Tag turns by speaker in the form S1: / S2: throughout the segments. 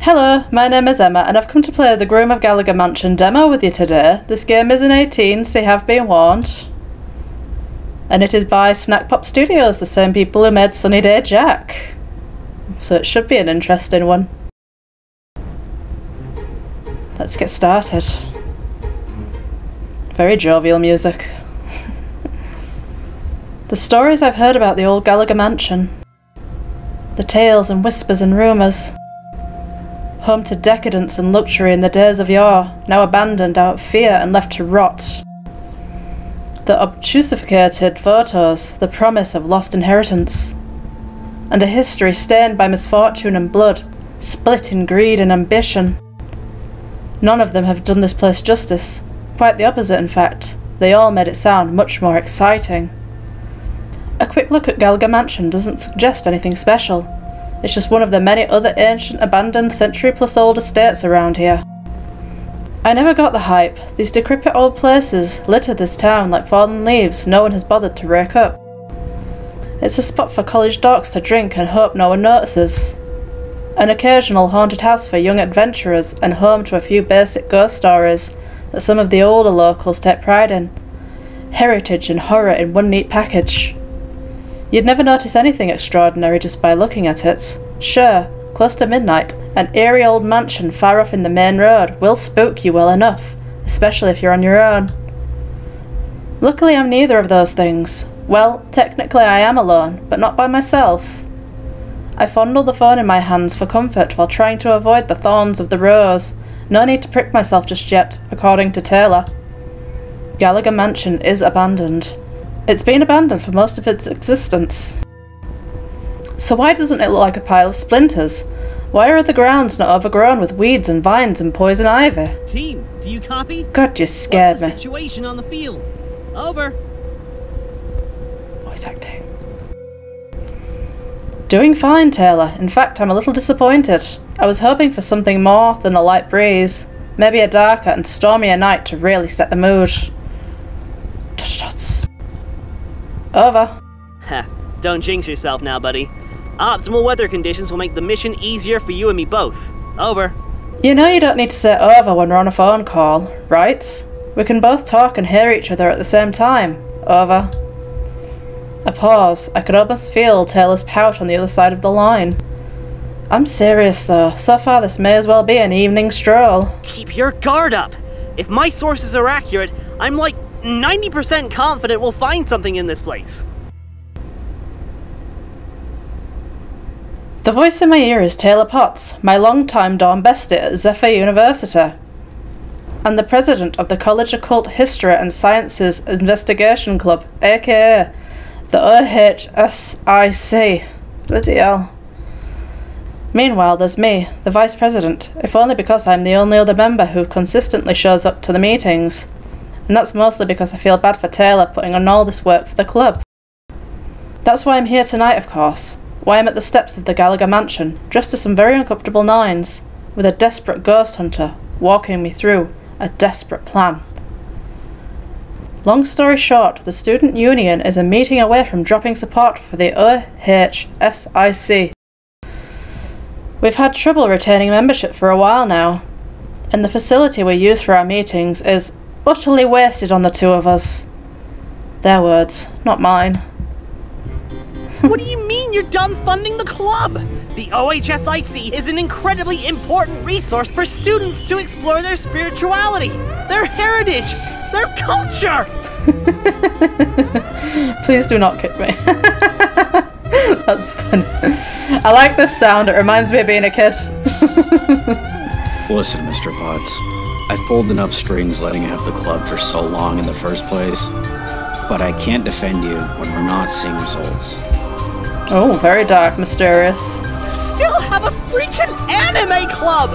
S1: Hello, my name is Emma and I've come to play the Groom of Gallagher Mansion demo with you today. This game isn't 18, so you have been warned. And it is by Snack Pop Studios, the same people who made Sunny Day Jack. So it should be an interesting one. Let's get started. Very jovial music. The stories I've heard about the old Gallagher Mansion. The tales and whispers and rumours. Home to decadence and luxury in the days of yore, now abandoned out of fear and left to rot. The obtrusificated photos, the promise of lost inheritance. And a history stained by misfortune and blood, split in greed and ambition. None of them have done this place justice. Quite the opposite, in fact. They all made it sound much more exciting. A quick look at Gallagher Mansion doesn't suggest anything special. It's just one of the many other ancient, abandoned, century-plus-old estates around here. I never got the hype. These decrepit old places litter this town like fallen leaves no one has bothered to rake up. It's a spot for college dorks to drink and hope no one notices. An occasional haunted house for young adventurers and home to a few basic ghost stories that some of the older locals take pride in. Heritage and horror in one neat package. You'd never notice anything extraordinary just by looking at it. Sure, close to midnight, an eerie old mansion far off in the main road will spook you well enough, especially if you're on your own. Luckily I'm neither of those things. Well, technically I am alone, but not by myself. I fondle the phone in my hands for comfort while trying to avoid the thorns of the rose. No need to prick myself just yet, according to Taylor. Gallagher Mansion is abandoned. It's been abandoned for most of its existence. So why doesn't it look like a pile of splinters? Why are the grounds not overgrown with weeds and vines and poison ivy?
S2: Team, do you copy?
S1: God, you scared me.
S2: What's the situation on the field? Over.
S1: Voice acting. Doing fine, Taylor. In fact, I'm a little disappointed. I was hoping for something more than a light breeze. Maybe a darker and stormier night to really set the mood. Over.
S3: Ha, don't jinx yourself now, buddy. Optimal weather conditions will make the mission easier for you and me both. Over.
S1: You know you don't need to say over when we're on a phone call, right? We can both talk and hear each other at the same time. Over. A pause. I could almost feel Taylor's pout on the other side of the line. I'm serious though. So far this may as well be an evening stroll.
S3: Keep your guard up. If my sources are accurate, I'm like 90% confident we'll find something in this place.
S1: The voice in my ear is Taylor Potts, my long-time dorm bestie at Zephyr University, and the president of the College Occult History and Sciences Investigation Club, aka the OHSIC. Bloody hell. Meanwhile, there's me, the vice president, if only because I'm the only other member who consistently shows up to the meetings. And that's mostly because I feel bad for Taylor putting on all this work for the club. That's why I'm here tonight, of course. Why I'm at the steps of the Gallagher Mansion, dressed to some very uncomfortable nines, with a desperate ghost hunter walking me through a desperate plan. Long story short, the student union is a meeting away from dropping support for the OHSIC. We've had trouble retaining membership for a while now, and the facility we use for our meetings is utterly wasted on the two of us. Their words, not mine.
S3: What do you mean you're done funding the club? The OHSIC is an incredibly important resource for students to explore their spirituality, their heritage, their culture!
S1: Please do not kick me. That's funny. I like this sound, it reminds me of being a kid.
S4: Listen, Mr. Potts. I've pulled enough strings letting you have the club for so long in the first place, but I can't defend you when we're not seeing results.
S1: Oh, very dark, mysterious.
S3: Still have a freaking anime club!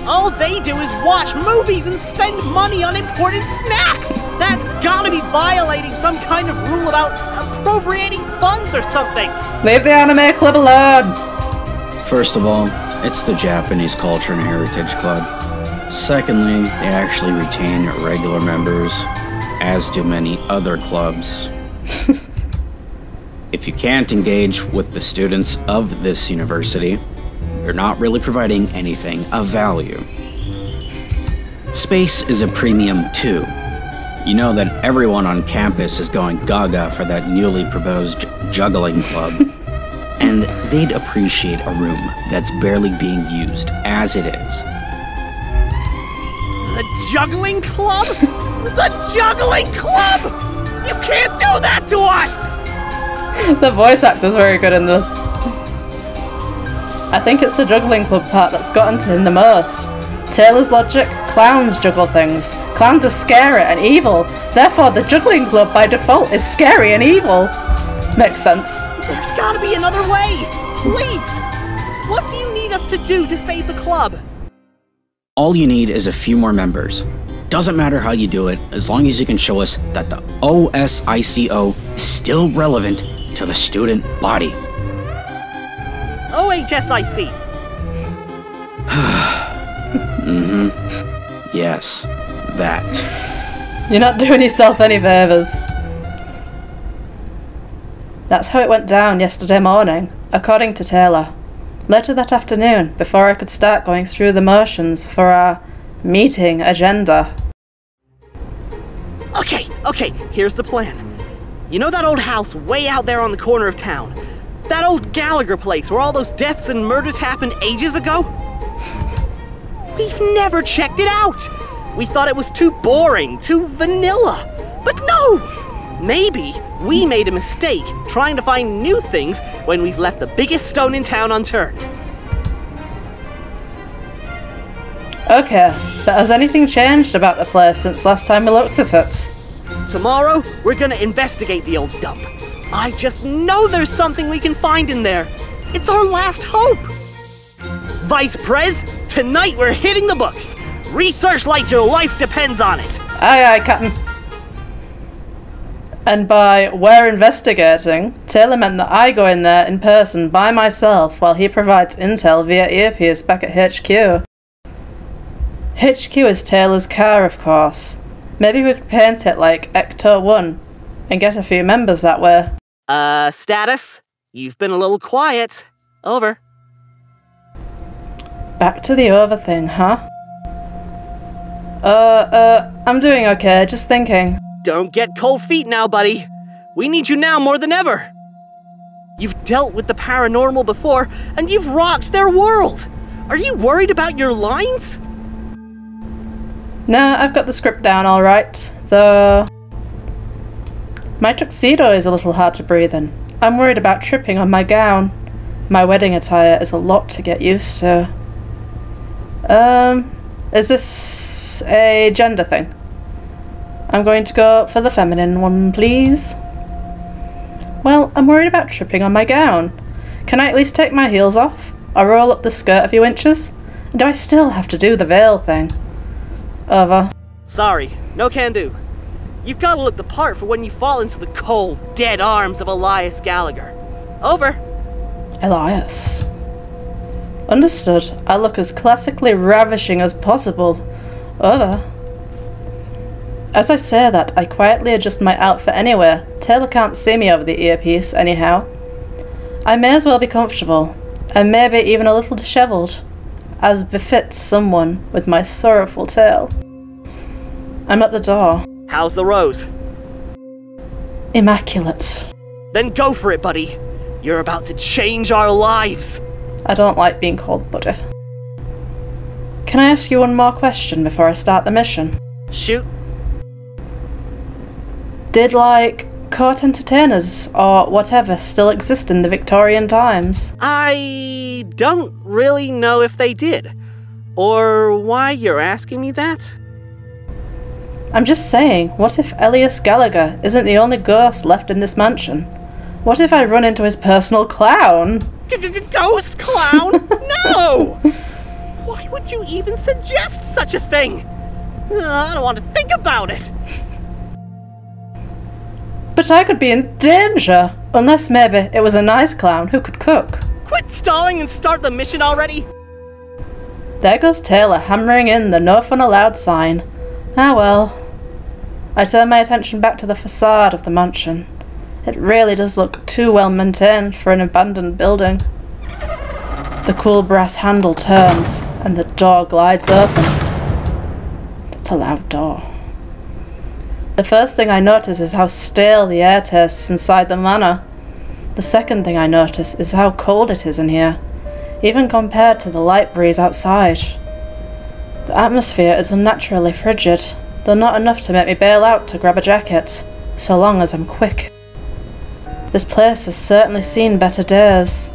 S3: All they do is watch movies and spend money on imported snacks! That's gotta be violating some kind of rule about appropriating funds or something!
S1: Leave the anime club alone!
S4: First of all, it's the Japanese Culture and Heritage Club. Secondly, they actually retain regular members, as do many other clubs. If you can't engage with the students of this university, you're not really providing anything of value. Space is a premium too. You know that everyone on campus is going gaga for that newly proposed juggling club. And they'd appreciate a room that's barely being used as it is.
S3: The juggling club? The juggling club! You can't do that to us!
S1: The voice actor's very good in this. I think it's the juggling club part that's gotten to him the most. Taylor's logic, clowns juggle things. Clowns are scary and evil. Therefore, the juggling club by default is scary and evil. Makes sense.
S3: There's gotta be another way! Please! What do you need us to do to save the club?
S4: All you need is a few more members. Doesn't matter how you do it, as long as you can show us that the OSICO is still relevant to the student body.
S3: OHSIC.
S4: Yes, that.
S1: You're not doing yourself any favours. That's how it went down yesterday morning, according to Taylor. Later that afternoon, before I could start going through the motions for our meeting agenda.
S3: Okay, here's the plan. You know that old house way out there on the corner of town? That old Gallagher place where all those deaths and murders happened ages ago? We've never checked it out! We thought it was too boring, too vanilla. But no! Maybe we made a mistake trying to find new things when we've left the biggest stone in town unturned.
S1: Okay, but has anything changed about the place since last time we looked at it?
S3: Tomorrow, we're gonna investigate the old dump. I just know there's something we can find in there. It's our last hope. Vice Prez, tonight we're hitting the books. Research like your life depends on it.
S1: Aye, aye, Captain. And by we're investigating, Taylor meant that I go in there in person by myself while he provides intel via earpiece back at HQ. HQ is Taylor's car, of course. Maybe we could paint it like Ecto 1 and get a few members that way.
S3: Status? You've been a little quiet. Over.
S1: Back to the over thing, huh? I'm doing okay, just thinking.
S3: Don't get cold feet now, buddy. We need you now more than ever. You've dealt with the paranormal before, and you've rocked their world. Are you worried about your lines?
S1: No, I've got the script down alright, though my tuxedo is a little hard to breathe in. I'm worried about tripping on my gown. My wedding attire is a lot to get used to. Is this a gender thing? I'm going to go for the feminine one, please. Well, I'm worried about tripping on my gown. Can I at least take my heels off? Or roll up the skirt a few inches? And do I still have to do the veil thing? Over.
S3: Sorry, no can do. You've got to look the part for when you fall into the cold, dead arms of Elias Gallagher. Over.
S1: Elias. Understood. I look as classically ravishing as possible. Over. As I say that, I quietly adjust my outfit anyway. Taylor can't see me over the earpiece, anyhow. I may as well be comfortable, and maybe even a little dishevelled, as befits someone with my sorrowful tale. I'm at the door.
S3: How's the rose?
S1: Immaculate.
S3: Then go for it, buddy. You're about to change our lives.
S1: I don't like being called buddy. Can I ask you one more question before I start the mission?
S3: Shoot.
S1: Did, like, court entertainers or whatever still exist in the Victorian times?
S3: I don't really know if they did. Or why you're asking me that?
S1: I'm just saying, what if Elias Gallagher isn't the only ghost left in this mansion? What if I run into his personal clown?
S3: Ghost clown? No! Why would you even suggest such a thing? I don't want to think about it.
S1: But I could be in danger, unless maybe it was a nice clown who could cook.
S3: Quit stalling and start the mission already.
S1: There goes Taylor hammering in the no fun allowed sign. Ah well. I turn my attention back to the facade of the mansion. It really does look too well maintained for an abandoned building. The cool brass handle turns, and the door glides open. It's a loud door. The first thing I notice is how stale the air tastes inside the manor. The second thing I notice is how cold it is in here, even compared to the light breeze outside. The atmosphere is unnaturally frigid, though not enough to make me bail out to grab a jacket, so long as I'm quick. This place has certainly seen better days.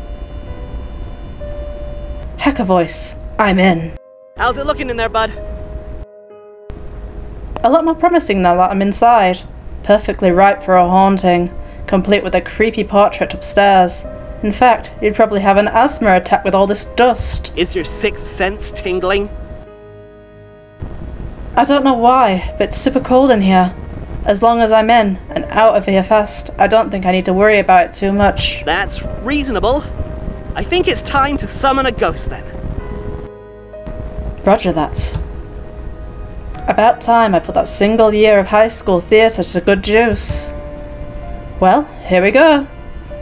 S1: Heck a voice, I'm in.
S3: How's it looking in there, bud?
S1: A lot more promising now that I'm inside. Perfectly ripe for a haunting, complete with a creepy portrait upstairs. In fact, you'd probably have an asthma attack with all this dust.
S3: Is your sixth sense tingling?
S1: I don't know why, but it's super cold in here. As long as I'm in and out of here fast, I don't think I need to worry about it too much.
S3: That's reasonable. I think it's time to summon a ghost then.
S1: Roger that. About time I put that single year of high school theatre to good use. Well, here we go.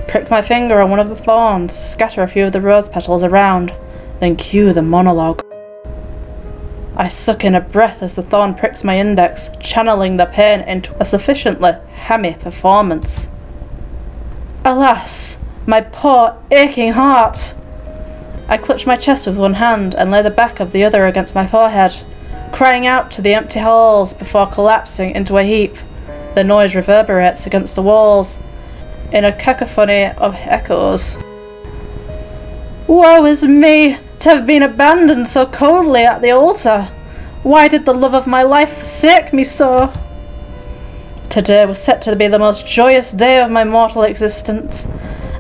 S1: Prick my finger on one of the thorns, scatter a few of the rose petals around, then cue the monologue. I suck in a breath as the thorn pricks my index, channeling the pain into a sufficiently hammy performance. Alas, my poor, aching heart! I clutch my chest with one hand and lay the back of the other against my forehead, crying out to the empty halls before collapsing into a heap. The noise reverberates against the walls in a cacophony of echoes. Woe is me! To have been abandoned so coldly at the altar. Why did the love of my life forsake me so? Today was set to be the most joyous day of my mortal existence,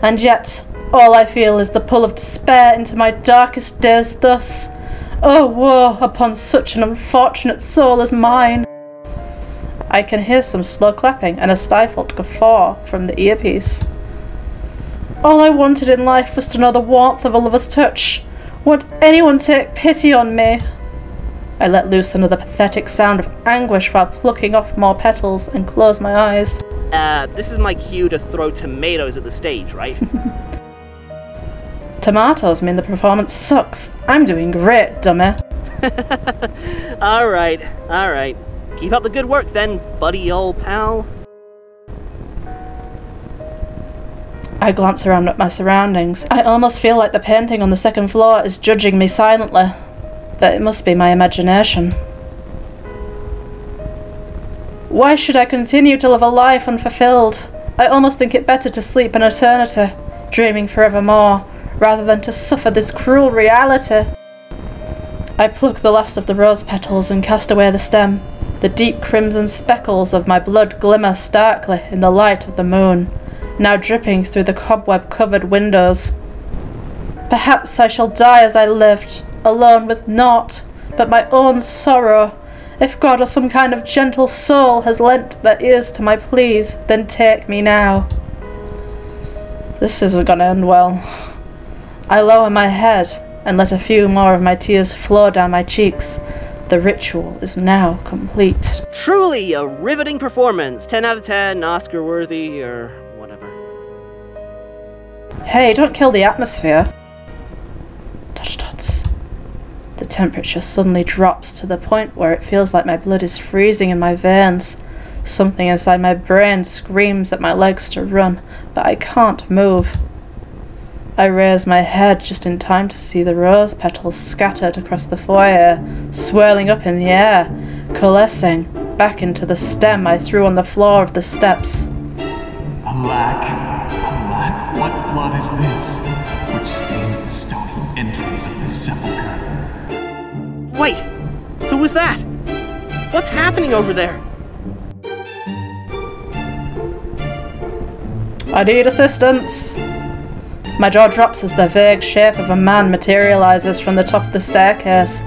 S1: and yet all I feel is the pull of despair into my darkest days thus. Oh, woe upon such an unfortunate soul as mine. I can hear some slow clapping and a stifled guffaw from the earpiece. All I wanted in life was to know the warmth of a lover's touch. Won't anyone take pity on me? I let loose another pathetic sound of anguish while plucking off more petals and close my eyes.
S3: This is my cue to throw tomatoes at the stage, right?
S1: Tomatoes mean the performance sucks. I'm doing great, dummy.
S3: Alright. Keep up the good work then, buddy old pal.
S1: I glance around at my surroundings. I almost feel like the painting on the second floor is judging me silently, but it must be my imagination. Why should I continue to live a life unfulfilled? I almost think it better to sleep an eternity, dreaming forevermore, rather than to suffer this cruel reality. I pluck the last of the rose petals and cast away the stem. The deep crimson speckles of my blood glimmer starkly in the light of the moon, now dripping through the cobweb-covered windows. Perhaps I shall die as I lived, alone with naught but my own sorrow. If God or some kind of gentle soul has lent their ears to my pleas, then take me now. This isn't gonna end well. I lower my head and let a few more of my tears flow down my cheeks. The ritual is now complete.
S3: Truly a riveting performance. 10 out of 10, Oscar-worthy, or whatever.
S1: Hey, don't kill the atmosphere. Touch. The temperature suddenly drops to the point where it feels like my blood is freezing in my veins. Something inside my brain screams at my legs to run, but I can't move. I raise my head just in time to see the rose petals scattered across the foyer, swirling up in the air, coalescing back into the stem I threw on the floor of the steps.
S5: Alack, what blood is this, which stains the stony entries of this sepulchre?
S3: Wait, who was that? What's happening over there?
S1: I need assistance. My jaw drops as the vague shape of a man materializes from the top of the staircase.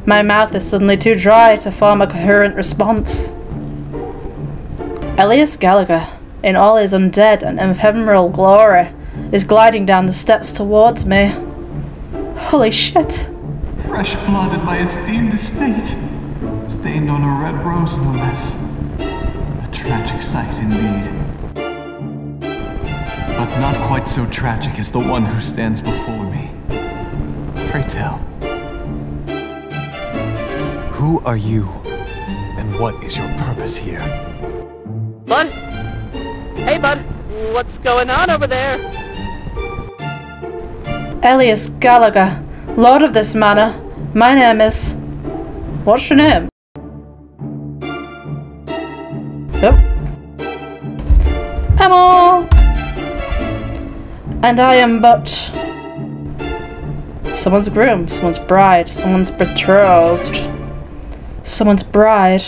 S1: My mouth is suddenly too dry to form a coherent response. Elias Gallagher, in all his undead and ephemeral glory, is gliding down the steps towards me. Holy shit!
S5: Fresh blood in my esteemed estate, stained on a red rose no less. A tragic sight indeed. But not quite so tragic as the one who stands before me. Pray tell. Who are you, and what is your purpose here?
S3: Bud? Hey, Bud. What's going on over there?
S1: Elias Gallagher, Lord of this manor. My name is... What's your name? Oh. Emma! And I am but... someone's groom, someone's bride, someone's betrothed. Someone's bride.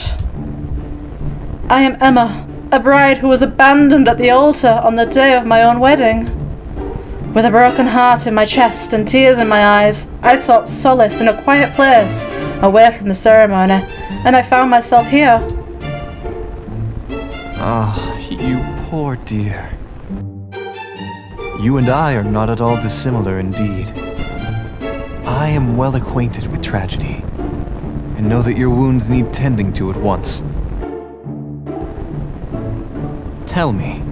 S1: I am Emma, a bride who was abandoned at the altar on the day of my own wedding. With a broken heart in my chest and tears in my eyes, I sought solace in a quiet place, away from the ceremony, and I found myself here.
S5: Ah, you poor dear. You and I are not at all dissimilar indeed. I am well acquainted with tragedy, and know that your wounds need tending to at once. Tell me,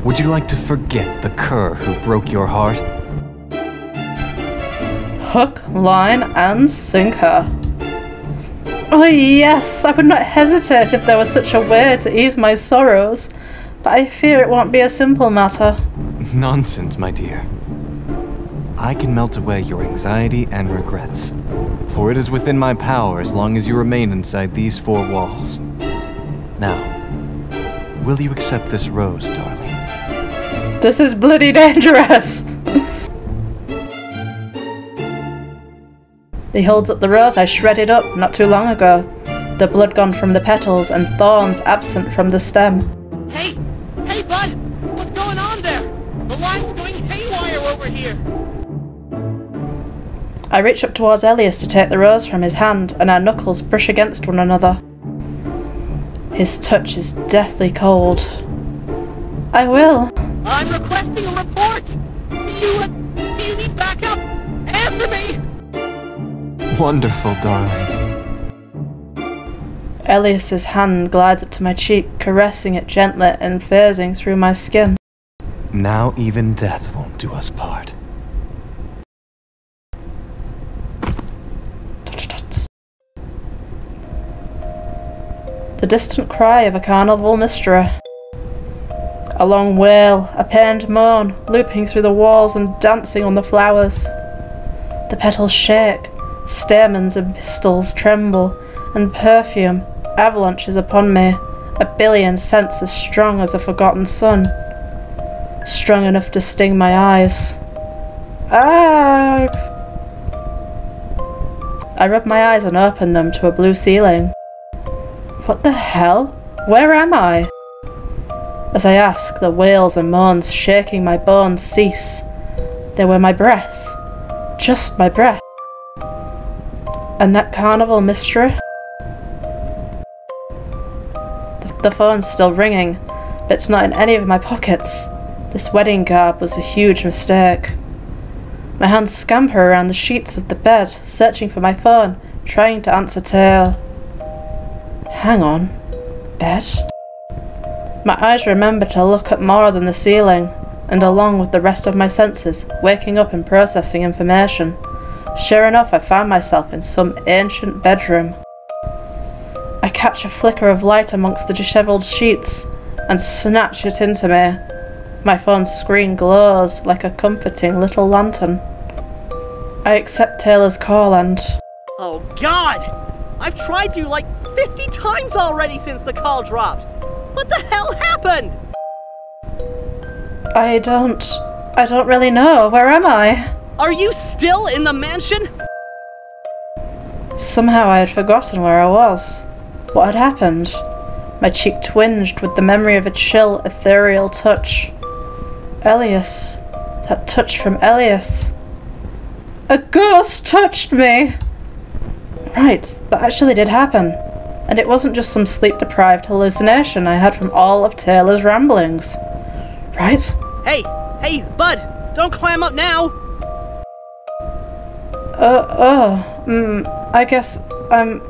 S5: would you like to forget the cur who broke your heart?
S1: Hook, line, and sinker. Oh yes, I would not hesitate if there was such a way to ease my sorrows, but I fear it won't be a simple matter.
S5: Nonsense, my dear. I can melt away your anxiety and regrets, for it is within my power as long as you remain inside these four walls. Now, will you accept this rose, darling?
S1: This is bloody dangerous! He holds up the rose I shredded up not too long ago, the blood gone from the petals and thorns absent from the stem.
S3: Hey! Hey, Bud! What's going on there? The line's going haywire over here!
S1: I reach up towards Elias to take the rose from his hand, and our knuckles brush against one another. His touch is deathly cold. I will.
S3: I'm requesting a report! Do you need backup? Answer me!
S5: Wonderful, darling.
S1: Elias's hand glides up to my cheek, caressing it gently and phasing through my skin.
S5: Now even death won't do us part.
S1: The distant cry of a carnival minstrel. A long wail, a pained moan, looping through the walls and dancing on the flowers. The petals shake, stamens and pistils tremble, and perfume avalanches upon me, a billion scents as strong as a forgotten sun. Strong enough to sting my eyes. Ah! I rub my eyes and open them to a blue ceiling. What the hell? Where am I? As I ask, the wails and moans shaking my bones cease. They were my breath. Just my breath. And that carnival mystery? The phone's still ringing, but it's not in any of my pockets. This wedding garb was a huge mistake. My hands scamper around the sheets of the bed, searching for my phone, trying to answer tale. Hang on. Bed? My eyes remember to look at more than the ceiling, and along with the rest of my senses, waking up and processing information. Sure enough, I found myself in some ancient bedroom. I catch a flicker of light amongst the dishevelled sheets, and snatch it into me. My phone's screen glows like a comforting little lantern. I accept Taylor's call and...
S3: Oh God! I've tried you like 50 times already since the call dropped! What the hell happened?
S1: I don't really know. Where am I?
S3: Are you still in the mansion?
S1: Somehow I had forgotten where I was. What had happened? My cheek twinged with the memory of a chill, ethereal touch. Elias. That touch from Elias. A ghost touched me! Right, that actually did happen. And it wasn't just some sleep-deprived hallucination I had from all of Taylor's ramblings. Right?
S3: Hey, Bud! Don't clam up now!
S1: I guess I'm,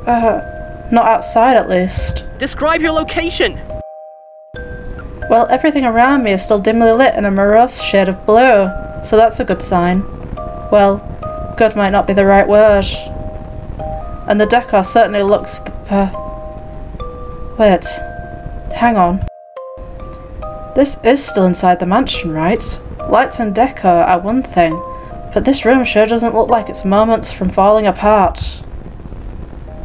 S1: not outside at least.
S3: Describe your location!
S1: Well, everything around me is still dimly lit in a morose shade of blue, so that's a good sign. Well, good might not be the right word. And the decor certainly looks wait, hang on. This is still inside the mansion, right? Lights and decor are one thing, but this room sure doesn't look like it's moments from falling apart.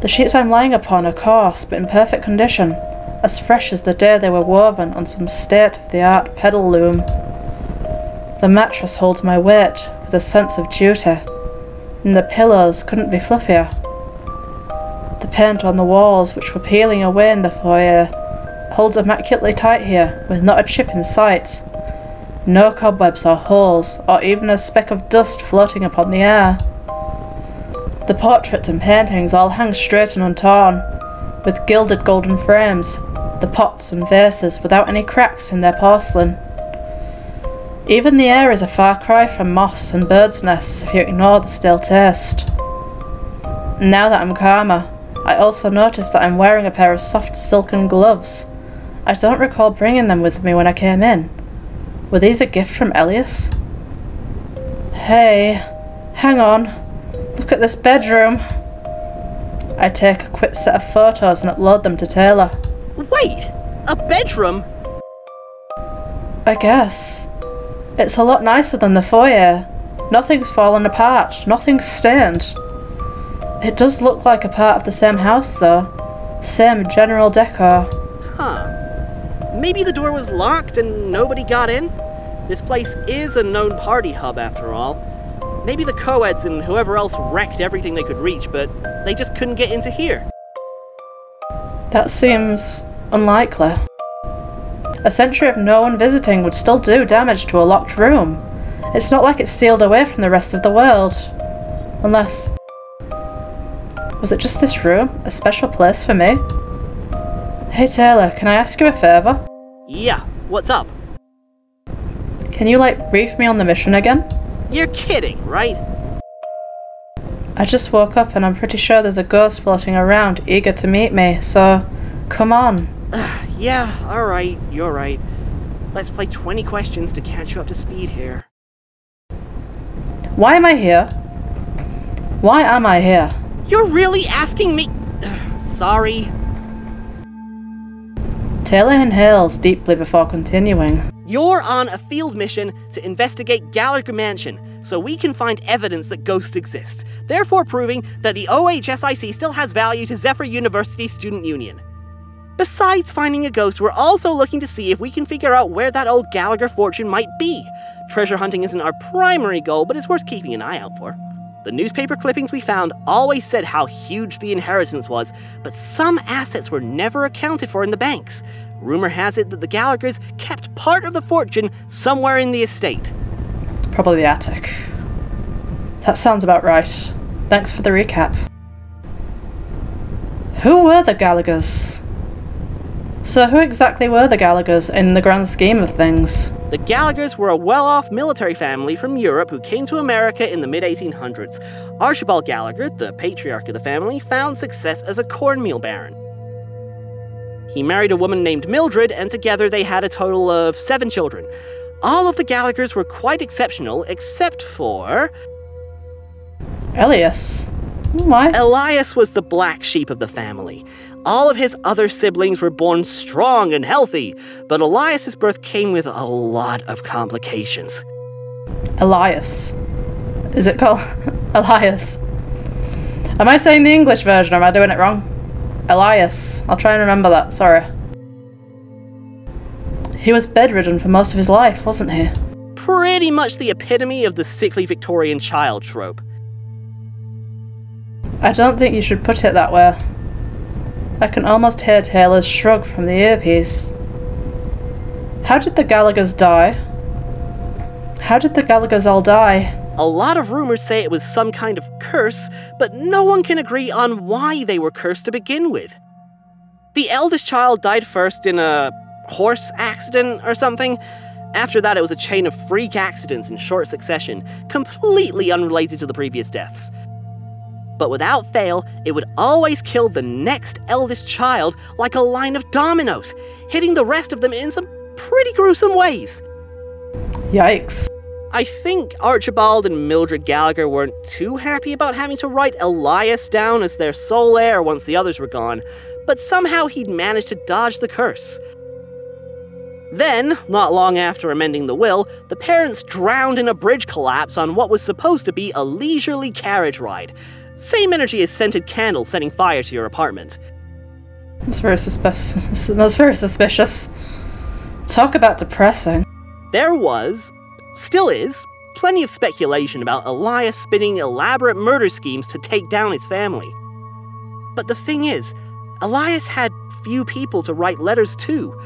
S1: The sheets I'm lying upon are coarse, but in perfect condition, as fresh as the day they were woven on some state-of-the-art pedal loom. The mattress holds my weight with a sense of duty, and the pillows couldn't be fluffier. The paint on the walls, which were peeling away in the foyer, holds immaculately tight here, with not a chip in sight. No cobwebs or holes, or even a speck of dust floating upon the air. The portraits and paintings all hang straight and untorn, with gilded golden frames, the pots and vases without any cracks in their porcelain. Even the air is a far cry from moss and birds' nests if you ignore the stale taste. Now that I'm calmer, I also notice that I'm wearing a pair of soft silken gloves. I don't recall bringing them with me when I came in. Were these a gift from Elias? Hey, hang on. Look at this bedroom. I take a quick set of photos and upload them to Taylor.
S3: Wait! A bedroom?
S1: I guess. It's a lot nicer than the foyer. Nothing's fallen apart, nothing's stained. It does look like a part of the same house though. Same general decor.
S3: Huh. Maybe the door was locked and nobody got in? This place is a known party hub after all. Maybe the co-eds and whoever else wrecked everything they could reach, but they just couldn't get into here.
S1: That seems unlikely. A century of no one visiting would still do damage to a locked room. It's not like it's sealed away from the rest of the world. Unless... was it just this room? A special place for me? Hey Taylor, can I ask you a favour?
S3: Yeah, what's up?
S1: Can you, brief me on the mission again?
S3: You're kidding, right?
S1: I just woke up and I'm pretty sure there's a ghost floating around eager to meet me, so come on.
S3: Yeah, alright, you're right. Let's play 20 questions to catch you up to speed here.
S1: Why am I here? Why am I here?
S3: You're really asking me? Sorry.
S1: Taylor inhales deeply before continuing.
S3: You're on a field mission to investigate Gallagher Mansion, so we can find evidence that ghosts exist, therefore proving that the OHSIC still has value to Zephyr University Student Union. Besides finding a ghost, we're also looking to see if we can figure out where that old Gallagher fortune might be. Treasure hunting isn't our primary goal, but it's worth keeping an eye out for. The newspaper clippings we found always said how huge the inheritance was, but some assets were never accounted for in the banks. Rumor has it that the Gallaghers kept part of the fortune somewhere in the estate.
S1: Probably the attic. That sounds about right. Thanks for the recap. Who were the Gallaghers? So who exactly were the Gallaghers in the grand scheme of things?
S3: The Gallaghers were a well-off military family from Europe who came to America in the mid-1800s. Archibald Gallagher, the patriarch of the family, found success as a cornmeal baron. He married a woman named Mildred, and together they had a total of 7 children. All of the Gallaghers were quite exceptional, except for...
S1: Elias. Why?
S3: Elias was the black sheep of the family. All of his other siblings were born strong and healthy, but Elias's birth came with a lot of complications.
S1: Elias. Is it called Elias? Am I saying the English version or am I doing it wrong? Elias. I'll try and remember that, sorry. He was bedridden for most of his life, wasn't he?
S3: Pretty much the epitome of the sickly Victorian child trope.
S1: I don't think you should put it that way. I can almost hear Taylor's shrug from the earpiece. How did the Gallaghers die? How did the Gallaghers all die?
S3: A lot of rumors say it was some kind of curse, but no one can agree on why they were cursed to begin with. The eldest child died first in a horse accident or something. After that, it was a chain of freak accidents in short succession, completely unrelated to the previous deaths. But without fail, it would always kill the next eldest child like a line of dominoes, hitting the rest of them in some pretty gruesome ways.
S1: Yikes.
S3: I think Archibald and Mildred Gallagher weren't too happy about having to write Elias down as their sole heir once the others were gone, but somehow he'd managed to dodge the curse. Then, not long after amending the will, the parents drowned in a bridge collapse on what was supposed to be a leisurely carriage ride. Same energy as scented candles setting fire to your apartment.
S1: That's very suspicious. That's very suspicious. Talk about depressing.
S3: There was, still is, plenty of speculation about Elias spinning elaborate murder schemes to take down his family. But the thing is, Elias had few people to write letters to,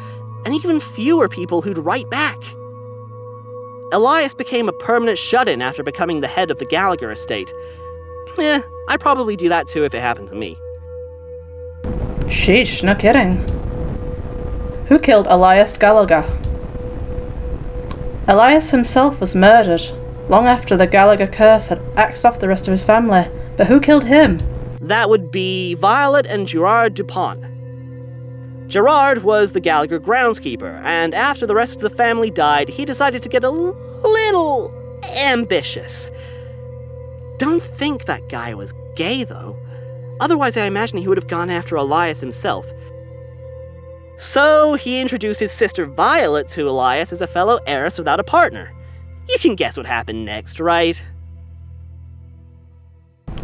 S3: and even fewer people who'd write back. Elias became a permanent shut-in after becoming the head of the Gallagher estate. I'd probably do that too if it happened to me.
S1: Sheesh, no kidding. Who killed Elias Gallagher? Elias himself was murdered, long after the Gallagher curse had axed off the rest of his family. But who killed him?
S3: That would be Violet and Gerard Dupont. Gerard was the Gallagher groundskeeper, and after the rest of the family died, he decided to get a little ambitious. Don't think that guy was gay, though. Otherwise, I imagine he would have gone after Elias himself. So, he introduced his sister Violet to Elias as a fellow heiress without a partner. You can guess what happened next, right?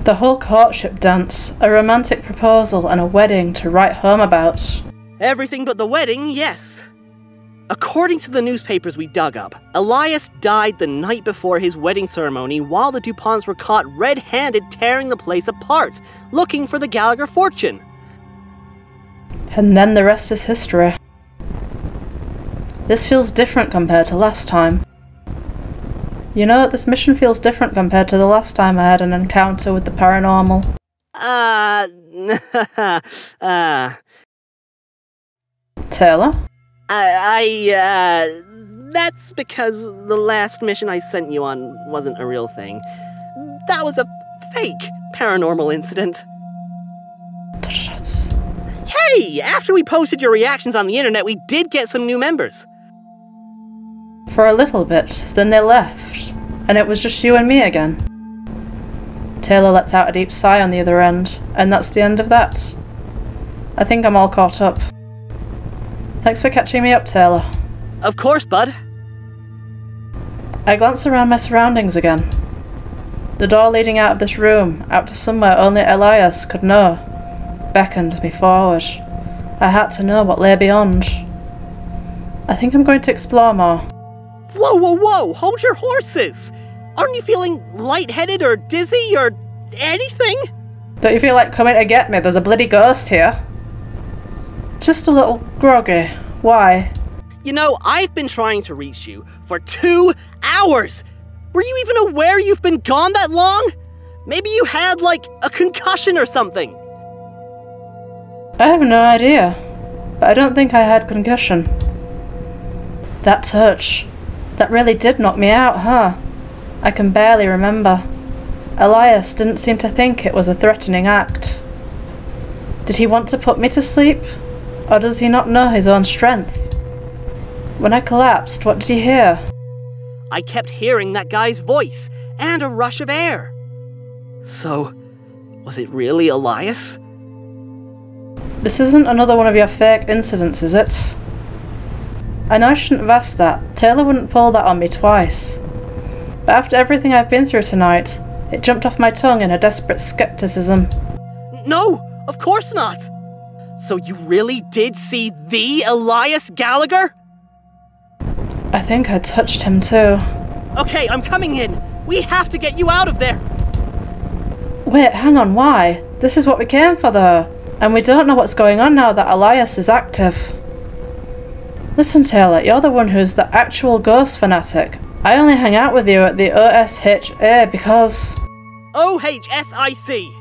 S1: The whole courtship dance, a romantic proposal, and a wedding to write home about.
S3: Everything but the wedding, yes. According to the newspapers we dug up, Elias died the night before his wedding ceremony while the DuPonts were caught red-handed tearing the place apart, looking for the Gallagher fortune.
S1: And then the rest is history. This feels different compared to last time. You know, this mission feels different compared to the last time I had an encounter with the paranormal. Taylor?
S3: That's because the last mission I sent you on wasn't a real thing. That was a fake paranormal incident. Hey, after we posted your reactions on the internet, we did get some new members.
S1: For a little bit, then they left, and it was just you and me again. Taylor lets out a deep sigh on the other end, and that's the end of that. I think I'm all caught up. Thanks for catching me up, Taylor.
S3: Of course, bud.
S1: I glance around my surroundings again. The door leading out of this room, out to somewhere only Elias could know, beckoned me forward. I had to know what lay beyond. I think I'm going to explore more.
S3: Whoa, whoa, whoa! Hold your horses! Aren't you feeling lightheaded or dizzy or anything?
S1: Don't you feel like coming to get me? There's a bloody ghost here. Just a little groggy. Why?
S3: You know, I've been trying to reach you for 2 hours! Were you even aware you've been gone that long? Maybe you had, like, a concussion or something.
S1: I have no idea, but I don't think I had concussion. That touch, that really did knock me out, huh? I can barely remember. Elias didn't seem to think it was a threatening act. Did he want to put me to sleep? Or does he not know his own strength? When I collapsed, what did he hear?
S3: I kept hearing that guy's voice, and a rush of air. So, was it really Elias?
S1: This isn't another one of your fake incidents, is it? I know I shouldn't have asked that. Taylor wouldn't pull that on me twice. But after everything I've been through tonight, it jumped off my tongue in a desperate skepticism.
S3: No, of course not. So you really did see the Elias Gallagher?
S1: I think I touched him too.
S3: Okay, I'm coming in. We have to get you out of there.
S1: Wait, hang on, why? This is what we came for though. And we don't know what's going on now that Elias is active. Listen, Taylor, you're the one who's the actual ghost fanatic. I only hang out with you at the OHSIC because...
S3: OHSIC.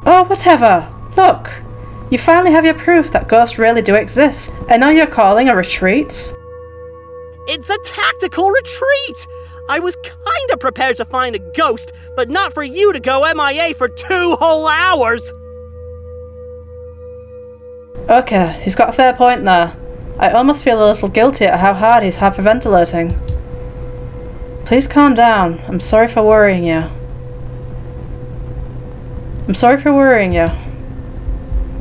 S1: Oh, whatever. Look, you finally have your proof that ghosts really do exist. And now you're calling a retreat?
S3: It's a tactical retreat! I was kinda prepared to find a ghost, but not for you to go MIA for 2 whole hours!
S1: Okay, he's got a fair point there. I almost feel a little guilty at how hard he's hyperventilating. Please calm down. I'm sorry for worrying you. I'm sorry for worrying you.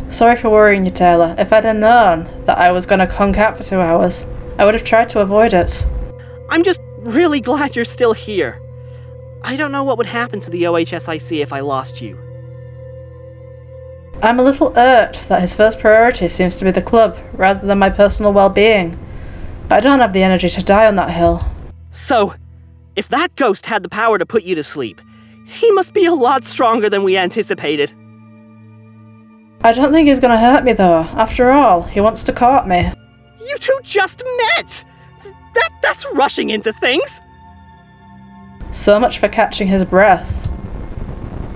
S1: Sorry for worrying you, Taylor. If I'd have known that I was going to conk out for 2 hours, I would have tried to avoid it.
S3: I'm just really glad you're still here. I don't know what would happen to the OHSIC if I lost you.
S1: I'm a little irked that his first priority seems to be the club rather than my personal well-being. But I don't have the energy to die on that hill.
S3: So, if that ghost had the power to put you to sleep, he must be a lot stronger than we anticipated.
S1: I don't think he's going to hurt me though. After all, he wants to court me.
S3: You two just met! That's rushing into things!
S1: So much for catching his breath.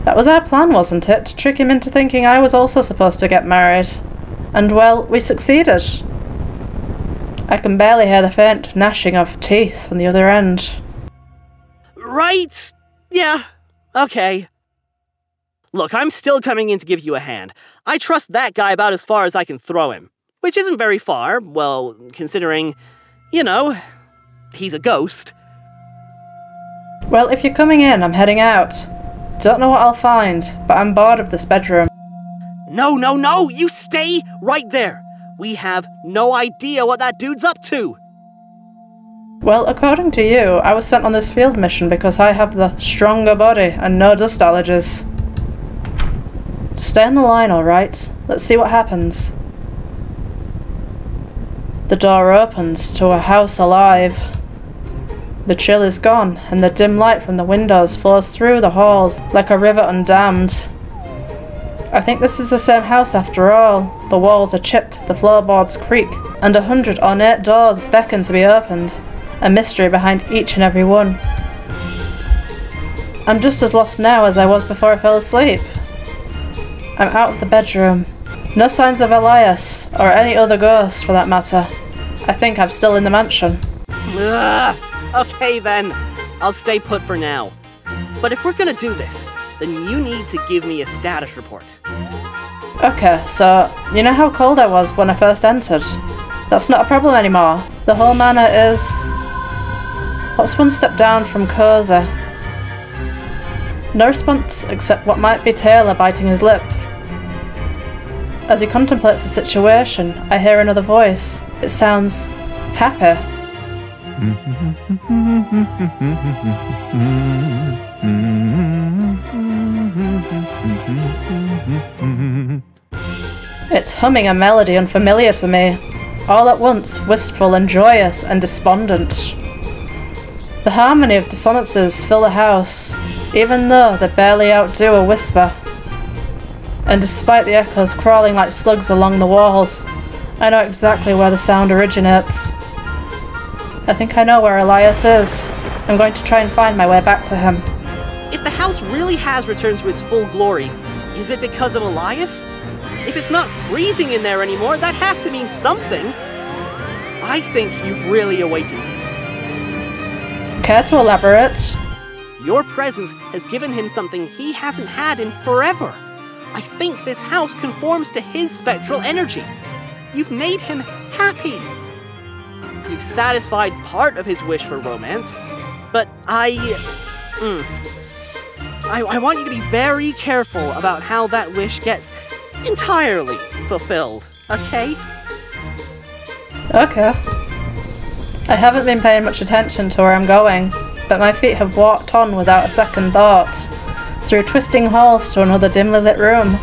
S1: That was our plan, wasn't it? To trick him into thinking I was also supposed to get married. And well, we succeeded. I can barely hear the faint gnashing of teeth on the other end.
S3: Right? Yeah. Okay. Look, I'm still coming in to give you a hand. I trust that guy about as far as I can throw him. Which isn't very far, well, considering, you know, he's a ghost.
S1: Well, if you're coming in, I'm heading out. Don't know what I'll find, but I'm bored of this bedroom.
S3: No, you stay right there. We have no idea what that dude's up to.
S1: Well, according to you, I was sent on this field mission because I have the stronger body and no dust allergies. Stay on the line, alright? Let's see what happens. The door opens to a house alive. The chill is gone, and the dim light from the windows flows through the halls like a river undammed. I think this is the same house after all. The walls are chipped, the floorboards creak, and 100 ornate doors beckon to be opened, a mystery behind each and every one. I'm just as lost now as I was before I fell asleep. I'm out of the bedroom. No signs of Elias, or any other ghost for that matter. I think I'm still in the mansion.
S3: Ugh. Okay then, I'll stay put for now. But if we're gonna do this, then you need to give me a status report.
S1: Okay, so, you know how cold I was when I first entered? That's not a problem anymore. The whole manor is... what's one step down from cozy? No response except what might be Taylor biting his lip. As he contemplates the situation, I hear another voice. It sounds happy. It's humming a melody unfamiliar to me, all at once wistful and joyous and despondent. The harmony of dissonances fill the house, even though they barely outdo a whisper. And despite the echoes crawling like slugs along the walls, I know exactly where the sound originates. I think I know where Elias is. I'm going to try and find my way back to him.
S3: If the house really has returned to its full glory, is it because of Elias? If it's not freezing in there anymore, that has to mean something. I think you've really awakened him.
S1: Care to elaborate?
S3: Your presence has given him something he hasn't had in forever. I think this house conforms to his spectral energy. You've made him happy. You've satisfied part of his wish for romance, but I want you to be very careful about how that wish gets entirely fulfilled, okay?
S1: Okay. I haven't been paying much attention to where I'm going, but my feet have walked on without a second thought, through twisting halls to another dimly lit room,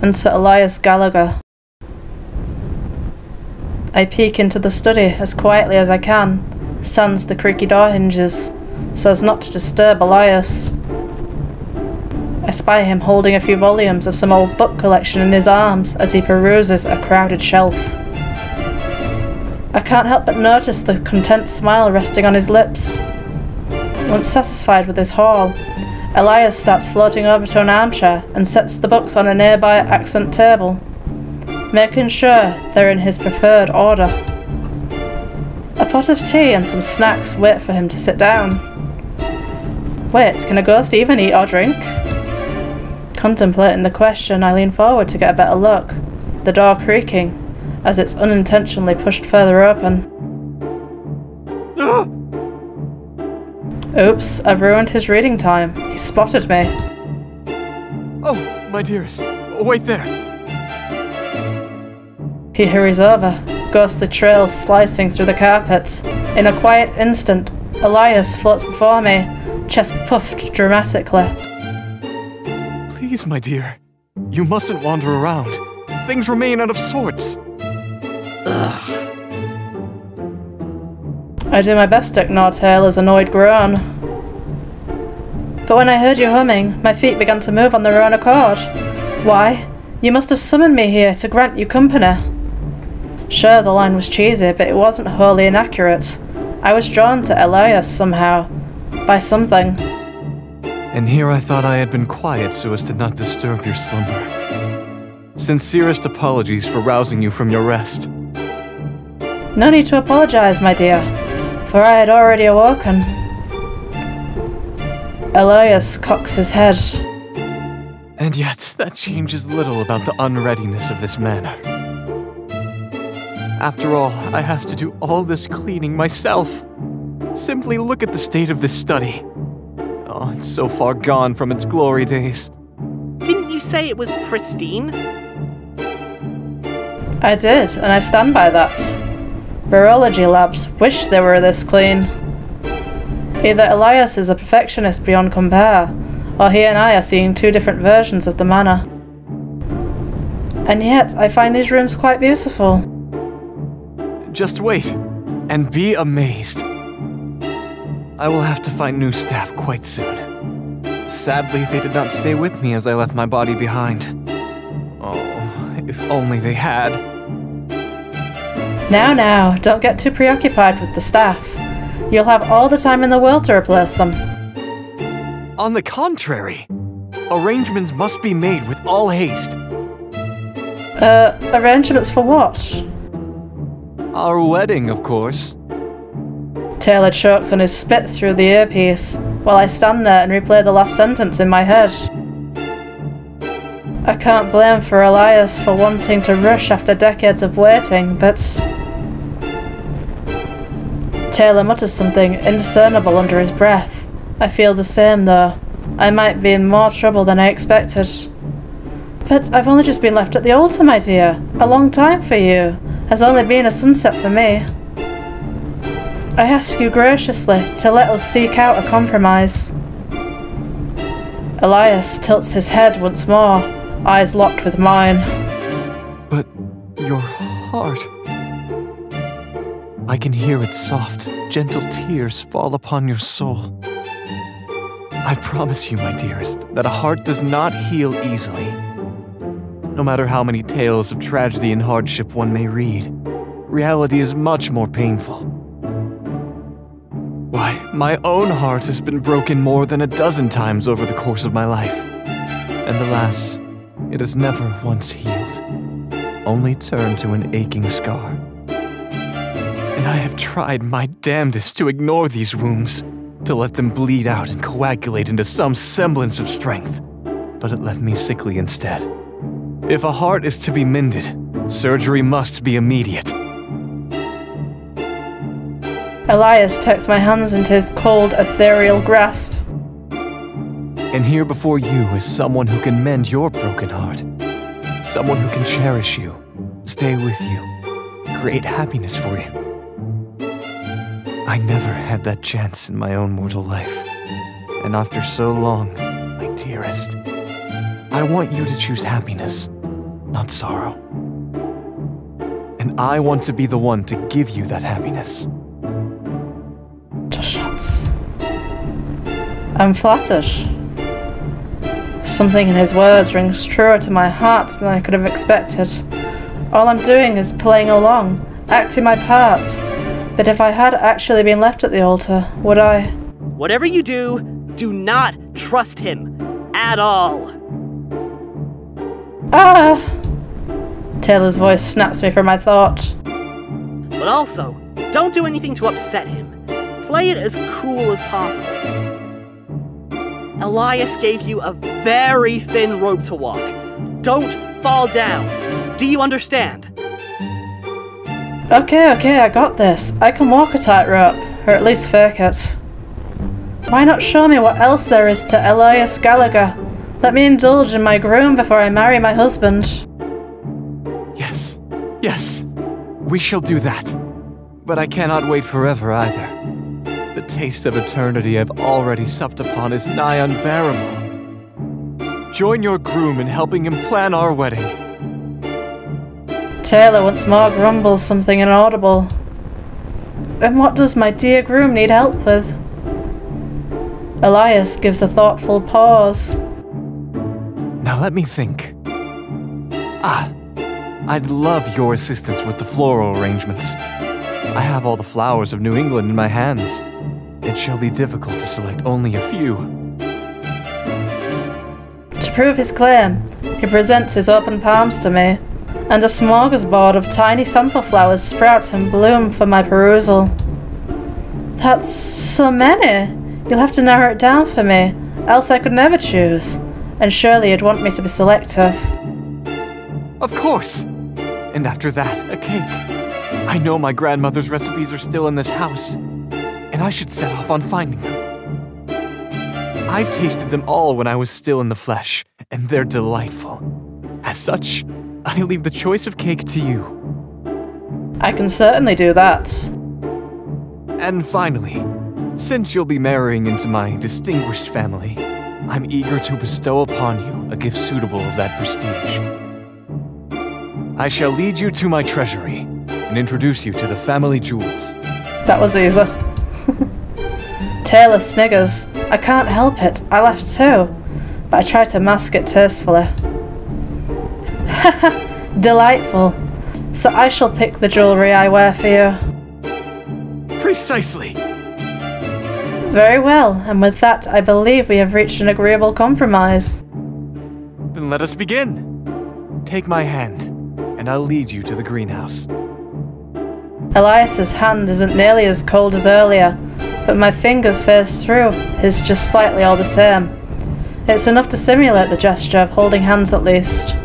S1: and to Elias Gallagher. I peek into the study as quietly as I can, sans the creaky door hinges, so as not to disturb Elias. I spy him holding a few volumes of some old book collection in his arms as he peruses a crowded shelf. I can't help but notice the content smile resting on his lips. Once satisfied with his haul, Elias starts floating over to an armchair and sets the books on a nearby accent table, making sure they're in his preferred order. A pot of tea and some snacks wait for him to sit down. Wait, can a ghost even eat or drink? Contemplating the question, I lean forward to get a better look, the door creaking as it's unintentionally pushed further open. Oops, I've ruined his reading time. He spotted me.
S5: Oh, my dearest. Wait there.
S1: He hurries over, ghostly trails slicing through the carpet. In a quiet instant, Elias floats before me, chest puffed dramatically.
S5: Please, my dear. You mustn't wander around. Things remain out of sorts.
S3: Ugh.
S1: I do my best to ignore Taylor's annoyed groan. But when I heard you humming, my feet began to move on their own accord. Why? You must have summoned me here to grant you company. Sure, the line was cheesy, but it wasn't wholly inaccurate. I was drawn to Elias somehow. By something.
S5: And here I thought I had been quiet so as to not disturb your slumber. Sincerest apologies for rousing you from your rest.
S1: No need to apologize, my dear, for I had already awoken. Elias cocks his head.
S5: And yet, that changes little about the unreadiness of this manor. After all, I have to do all this cleaning myself. Simply look at the state of this study. Oh, it's so far gone from its glory days.
S3: Didn't you say it was pristine?
S1: I did, and I stand by that. Virology labs wish they were this clean. Either Elias is a perfectionist beyond compare, or he and I are seeing two different versions of the manor. And yet, I find these rooms quite beautiful.
S5: Just wait, and be amazed. I will have to find new staff quite soon. Sadly, they did not stay with me as I left my body behind. Oh, if only they had.
S1: Now, don't get too preoccupied with the staff. You'll have all the time in the world to replace them.
S5: On the contrary, arrangements must be made with all haste.
S1: Arrangements for what?
S5: Our wedding, of course.
S1: Taylor chokes on his spit through the earpiece, while I stand there and replay the last sentence in my head. I can't blame for Elias for wanting to rush after decades of waiting, but... Taylor mutters something indiscernible under his breath. I feel the same, though. I might be in more trouble than I expected. But I've only just been left at the altar, my dear. A long time for you. Has only been a sunset for me. I ask you graciously to let us seek out a compromise. Elias tilts his head once more, eyes locked with mine.
S5: But your heart... I can hear its soft, gentle tears fall upon your soul. I promise you, my dearest, that a heart does not heal easily. No matter how many tales of tragedy and hardship one may read, reality is much more painful. Why, my own heart has been broken more than a dozen times over the course of my life. And alas, it has never once healed, only turned to an aching scar. And I have tried my damnedest to ignore these wounds, to let them bleed out and coagulate into some semblance of strength, but it left me sickly instead. If a heart is to be mended, surgery must be immediate.
S1: Elias takes my hands into his cold, ethereal grasp.
S5: And here before you is someone who can mend your broken heart. Someone who can cherish you, stay with you, create happiness for you. I never had that chance in my own mortal life. And after so long, my dearest, I want you to choose happiness, not sorrow. And I want to be the one to give you that happiness.
S1: Shots. I'm flattered. Something in his words rings truer to my heart than I could have expected. All I'm doing is playing along, acting my part. But if I had actually been left at the altar, would I?
S3: Whatever you do, do not trust him at all.
S1: Ah! Taylor's voice snaps me from my thought.
S3: But also, don't do anything to upset him. Play it as cool as possible. Elias gave you a very thin rope to walk. Don't fall down. Do you understand?
S1: Okay, I got this. I can walk a tightrope, or at least fake it. Why not show me what else there is to Elias Gallagher? Let me indulge in my groom before I marry my husband.
S5: Yes, yes, we shall do that. But I cannot wait forever either. The taste of eternity I've already supped upon is nigh unbearable. Join your groom in helping him plan our wedding.
S1: Taylor once more grumbles something inaudible. And what does my dear groom need help with? Elias gives a thoughtful pause.
S5: Now let me think. I'd love your assistance with the floral arrangements. I have all the flowers of New England in my hands. It shall be difficult to select only a few.
S1: To prove his claim, he presents his open palms to me, and a smorgasbord of tiny sample flowers sprout and bloom for my perusal. That's so many! You'll have to narrow it down for me, else I could never choose. And surely you'd want me to be selective.
S5: Of course! And after that, a cake. I know my grandmother's recipes are still in this house, and I should set off on finding them. I've tasted them all when I was still in the flesh, and they're delightful. As such, I leave the choice of cake to you.
S1: I can certainly do that.
S5: And finally, since you'll be marrying into my distinguished family, I'm eager to bestow upon you a gift suitable of that prestige. I shall lead you to my treasury and introduce you to the family jewels.
S1: That was easy. Taylor sniggers. I can't help it, I laughed too, but I tried to mask it tastefully. Haha, delightful. So I shall pick the jewellery I wear for you.
S5: Precisely.
S1: Very well, and with that I believe we have reached an agreeable compromise.
S5: Then let us begin. Take my hand, and I'll lead you to the greenhouse.
S1: Elias's hand isn't nearly as cold as earlier, but my fingers phase through his just slightly all the same. It's enough to simulate the gesture of holding hands at least.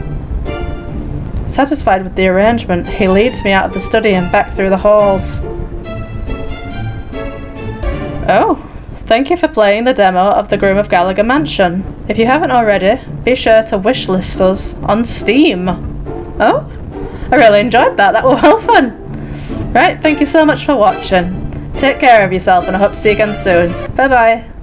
S1: Satisfied with the arrangement, he leads me out of the study and back through the halls. Oh, thank you for playing the demo of the Groom of Gallagher Mansion. If you haven't already, be sure to wishlist us on Steam. Oh, I really enjoyed that. That was well fun. Right, thank you so much for watching. Take care of yourself and I hope to see you again soon. Bye bye.